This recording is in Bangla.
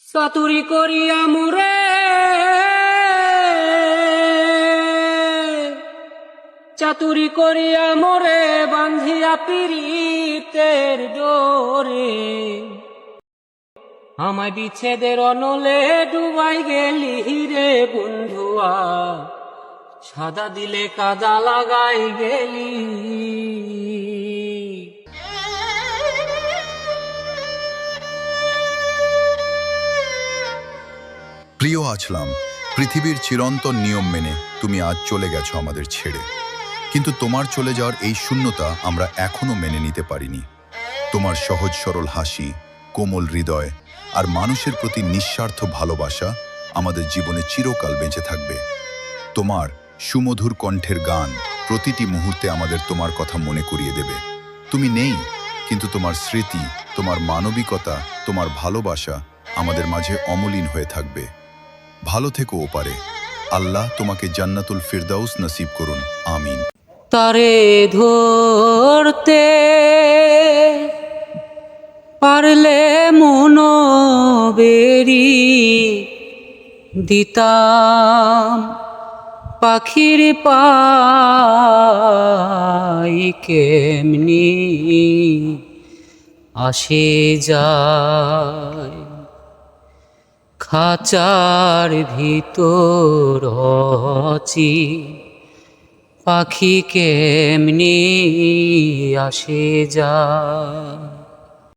চাতুরি করিয়া মোরে চাতুরি করিয়া মোরে বান্ধিয়া পিরিতের ডোরে আমায় বিচ্ছেদের অনলে ডুবাই গেলি রে বন্ধুয়া সাদা দিলে কাদা লাগাই গেলি। প্রিয় আছলাম, পৃথিবীর চিরন্তন নিয়ম মেনে তুমি আজ চলে গেছো আমাদের ছেড়ে, কিন্তু তোমার চলে যাওয়ার এই শূন্যতা আমরা এখনো মেনে নিতে পারিনি। তোমার সহজ সরল হাসি, কোমল হৃদয় আর মানুষের প্রতি নিঃস্বার্থ ভালোবাসা আমাদের জীবনে চিরকাল বেঁচে থাকবে। তোমার সুমধুর কণ্ঠের গান প্রতিটি মুহূর্তে আমাদের তোমার কথা মনে করিয়ে দেবে। তুমি নেই, কিন্তু তোমার স্মৃতি, তোমার মানবিকতা, তোমার ভালোবাসা আমাদের মাঝে অমলিন হয়ে থাকবে। ভালো থেকো ওপারে। আল্লাহ তোমাকে জান্নাতুল ফিরদাউস নসিব করুন, আমিন। তারে ধরতে পারলে মনো বেরি দিতাম পাখির পাই কেমনি আসে যায় খাঁচার ভিতর অচি পাখি কেমনি আসে যায়।